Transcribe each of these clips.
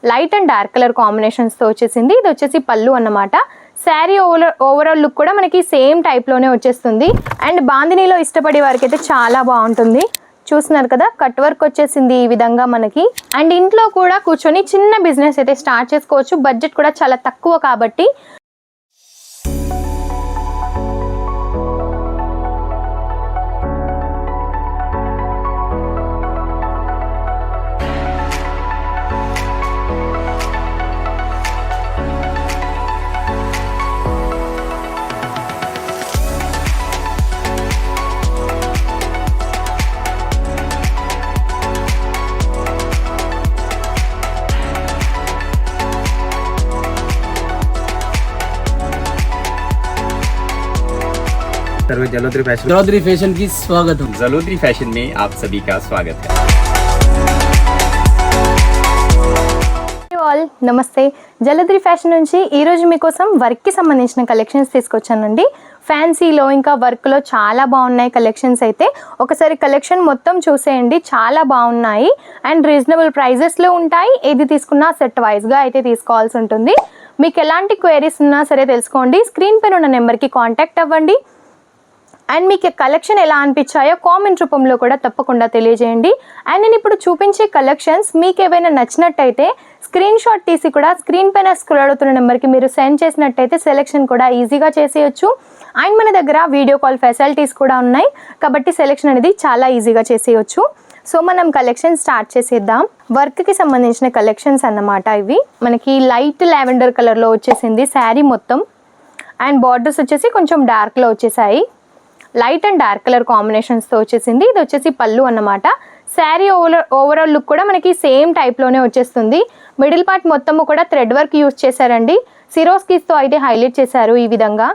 Light and dark colour కాంబినేషన్స్తో వచ్చేసింది. ఇది వచ్చేసి పళ్ళు అన్నమాట. శారీ ఓవరాల్ లుక్ కూడా మనకి సేమ్ టైప్లోనే వచ్చేస్తుంది. అండ్ బాందినీలో ఇష్టపడే వారికి అయితే చాలా బాగుంటుంది. చూస్తున్నారు కదా, కట్ వర్క్ వచ్చేసింది ఈ విధంగా మనకి. అండ్ ఇంట్లో కూడా కూర్చొని చిన్న బిజినెస్ అయితే స్టార్ట్ చేసుకోవచ్చు. బడ్జెట్ కూడా చాలా తక్కువ కాబట్టి. जलोदरी फैशन की स्वागत है। जलोदरी फैशन में आप सभी का स्वागत है। ఆల్ నమస్తే. జలోదరి ఫ్యాషన్ నుంచి ఈరోజు మీకోసం వర్క్కి సంబంధించిన కలెక్షన్స్ తీసుకొచ్చానండి. ఫ్యాన్సీలో ఇంకా వర్క్లో చాలా బాగున్నాయి కలెక్షన్స్. అయితే ఒకసారి కలెక్షన్ మొత్తం చూసేయండి, చాలా బాగున్నాయి అండ్ రీజనబుల్ ప్రైజెస్లో ఉంటాయి. ఏది తీసుకున్నా సెట్ వైజ్గా అయితే తీసుకోవాల్సి ఉంటుంది. మీకు ఎలాంటి క్వైరీస్ ఉన్నా సరే తెలుసుకోండి. స్క్రీన్ పైన ఉన్న నెంబర్కి కాంటాక్ట్ అవ్వండి. అండ్ మీకు కలెక్షన్ ఎలా అనిపించాయో కామెంట్ రూపంలో కూడా తప్పకుండా తెలియజేయండి. అండ్ నేను ఇప్పుడు చూపించే కలెక్షన్స్ మీకు ఏవైనా నచ్చినట్టయితే స్క్రీన్ షాట్ తీసి కూడా స్క్రీన్ పైన స్క్రోల్ అవుతున్న నెంబర్కి మీరు సెండ్ చేసినట్టయితే సెలెక్షన్ కూడా ఈజీగా చేసేయచ్చు. అండ్ మన దగ్గర వీడియో కాల్ ఫెసిలిటీస్ కూడా ఉన్నాయి కాబట్టి సెలెక్షన్ అనేది చాలా ఈజీగా చేసేయచ్చు. సో మనం కలెక్షన్ స్టార్ట్ చేసేద్దాం. వర్క్కి సంబంధించిన కలెక్షన్స్ అన్నమాట ఇవి. మనకి లైట్ లావెండర్ కలర్లో వచ్చేసింది శారీ మొత్తం. అండ్ బార్డర్స్ వచ్చేసి కొంచెం డార్క్లో వచ్చేసాయి. లైట్ అండ్ డార్క్ కలర్ కాంబినేషన్స్తో వచ్చేసింది. ఇది వచ్చేసి పళ్ళు అన్నమాట. శారీ ఓవరాల్ లుక్ కూడా మనకి సేమ్ టైప్లోనే వచ్చేస్తుంది. మిడిల్ పార్ట్ మొత్తము కూడా థ్రెడ్ వర్క్ యూజ్ చేశారండి. సిరోస్కీస్తో అయితే హైలైట్ చేశారు. ఈ విధంగా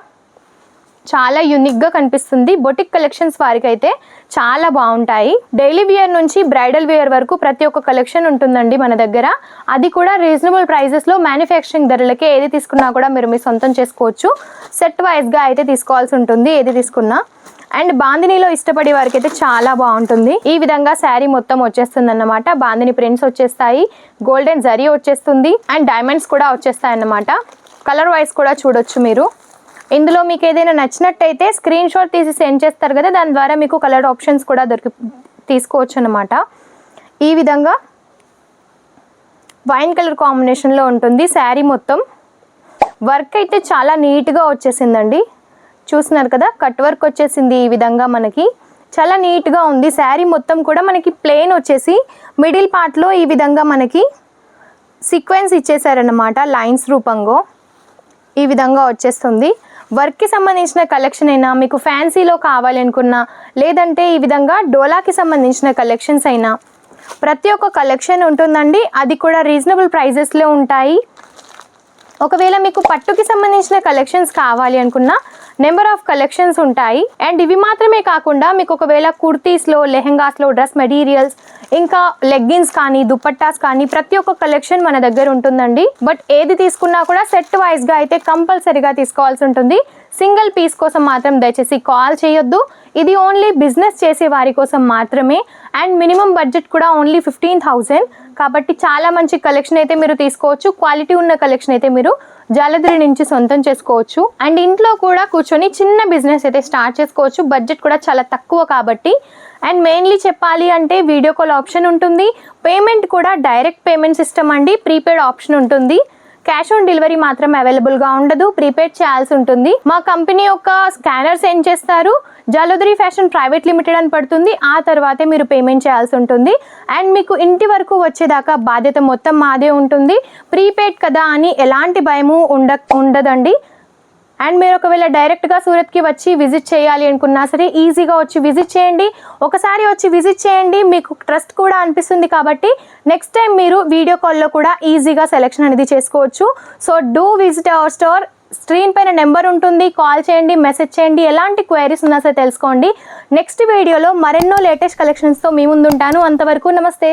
చాలా యూనిక్గా కనిపిస్తుంది. బొటిక్ కలెక్షన్స్ వారికి అయితే చాలా బాగుంటాయి. డైలీ వేర్ నుంచి బ్రైడల్ వేర్ వరకు ప్రతి ఒక్క కలెక్షన్ ఉంటుందండి మన దగ్గర. అది కూడా రీజనబుల్ ప్రైజెస్లో మ్యానుఫ్యాక్చరింగ్ ధరలకే ఏది తీసుకున్నా కూడా మీరు మీ సొంతం చేసుకోవచ్చు. సెట్ వైజ్గా అయితే తీసుకోవాల్సి ఉంటుంది ఏది తీసుకున్నా. అండ్ బాందినీలో ఇష్టపడే వారికి అయితే చాలా బాగుంటుంది. ఈ విధంగా శారీ మొత్తం వచ్చేస్తుంది అన్నమాట. బాందిని ప్రింట్స్ వచ్చేస్తాయి, గోల్డెన్ జరీ వచ్చేస్తుంది అండ్ డైమండ్స్ కూడా వచ్చేస్తాయి అన్నమాట. కలర్ వైజ్ కూడా చూడొచ్చు మీరు. ఇందులో మీకు ఏదైనా నచ్చినట్టయితే స్క్రీన్ షాట్ తీసి సెండ్ చేస్తారు కదా, దాని ద్వారా మీకు కలర్ ఆప్షన్స్ కూడా తీసుకోవచ్చు అన్నమాట. ఈ విధంగా వైన్ కలర్ కాంబినేషన్లో ఉంటుంది శారీ మొత్తం. వర్క్ అయితే చాలా నీట్గా వచ్చేసిందండి. చూస్తున్నారు కదా, కట్ వర్క్ వచ్చేసింది ఈ విధంగా మనకి. చాలా నీట్గా ఉంది. శారీ మొత్తం కూడా మనకి ప్లెయిన్ వచ్చేసి మిడిల్ పార్ట్లో ఈ విధంగా మనకి సీక్వెన్స్ ఇచ్చేసారన్నమాట లైన్స్ రూపంగా. ఈ విధంగా వచ్చేస్తుంది. వర్క్కి సంబంధించిన కలెక్షన్ అయినా, మీకు ఫ్యాన్సీలో కావాలనుకున్నా, లేదంటే ఈ విధంగా డోలాకి సంబంధించిన కలెక్షన్స్ అయినా ప్రతి ఒక్క కలెక్షన్ ఉంటుందండి. అది కూడా రీజనబుల్ ప్రైజెస్లో ఉంటాయి. ఒకవేళ మీకు పట్టుకి సంబంధించిన కలెక్షన్స్ కావాలి అనుకున్నా నెంబర్ ఆఫ్ కలెక్షన్స్ ఉంటాయి. అండ్ ఇవి మాత్రమే కాకుండా మీకు ఒకవేళ కుర్తీస్లో, లెహెంగాస్లో, డ్రెస్ మెటీరియల్స్, ఇంకా లెగ్గిన్స్ కానీ, దుపట్టాస్ కానీ ప్రతి ఒక్క కలెక్షన్ మన దగ్గర ఉంటుందండి. బట్ ఏది తీసుకున్నా కూడా సెట్ వైజ్గా అయితే కంపల్సరీగా తీసుకోవాల్సి ఉంటుంది. సింగిల్ పీస్ కోసం మాత్రం దయచేసి కాల్ చేయొద్దు. ఇది ఓన్లీ బిజినెస్ చేసే వారి కోసం మాత్రమే. అండ్ మినిమం బడ్జెట్ కూడా ఓన్లీ 15,000. కాబట్టి చాలా మంచి కలెక్షన్ అయితే మీరు తీసుకోవచ్చు. క్వాలిటీ ఉన్న కలెక్షన్ అయితే మీరు జలోదరి నుంచి సొంతం చేసుకోవచ్చు. అండ్ ఇంట్లో కూడా కూర్చొని చిన్న బిజినెస్ అయితే స్టార్ట్ చేసుకోవచ్చు. బడ్జెట్ కూడా చాలా తక్కువ కాబట్టి. అండ్ మెయిన్లీ చెప్పాలి అంటే వీడియో కాల్ ఆప్షన్ ఉంటుంది. పేమెంట్ కూడా డైరెక్ట్ పేమెంట్ సిస్టమ్ అండి. ప్రీపెయిడ్ ఆప్షన్ ఉంటుంది. క్యాష్ ఆన్ డెలివరీ మాత్రం అవైలబుల్గా ఉండదు, ప్రీపెయిడ్ చేయాల్సి ఉంటుంది. మా కంపెనీ యొక్క స్కానర్ సెండ్ చేస్తారు, జలోదరి ఫ్యాషన్ ప్రైవేట్ లిమిటెడ్ అని పడుతుంది. ఆ తర్వాతే మీరు పేమెంట్ చేయాల్సి ఉంటుంది. అండ్ మీకు ఇంటి వరకు వచ్చేదాకా బాధ్యత మొత్తం మాదే ఉంటుంది. ప్రీపెయిడ్ కదా అని ఎలాంటి భయము ఉండదండి. అండ్ మీరు ఒకవేళ డైరెక్ట్గా సూరత్కి వచ్చి విజిట్ చేయాలి అనుకున్నా సరే ఈజీగా వచ్చి విజిట్ చేయండి. ఒకసారి వచ్చి విజిట్ చేయండి, మీకు ట్రస్ట్ కూడా అనిపిస్తుంది. కాబట్టి నెక్స్ట్ టైం మీరు వీడియో కాల్లో కూడా ఈజీగా సెలెక్షన్ అనేది చేసుకోవచ్చు. So do visit our store. Screen పైన నెంబర్ ఉంటుంది, కాల్ చేయండి, మెసేజ్ చేయండి. ఎలాంటి క్వైరీస్ ఉన్నా సరే తెలుసుకోండి. నెక్స్ట్ వీడియోలో మరెన్నో లేటెస్ట్ కలెక్షన్స్తో మీ ముందు ఉంటాను. అంతవరకు నమస్తే.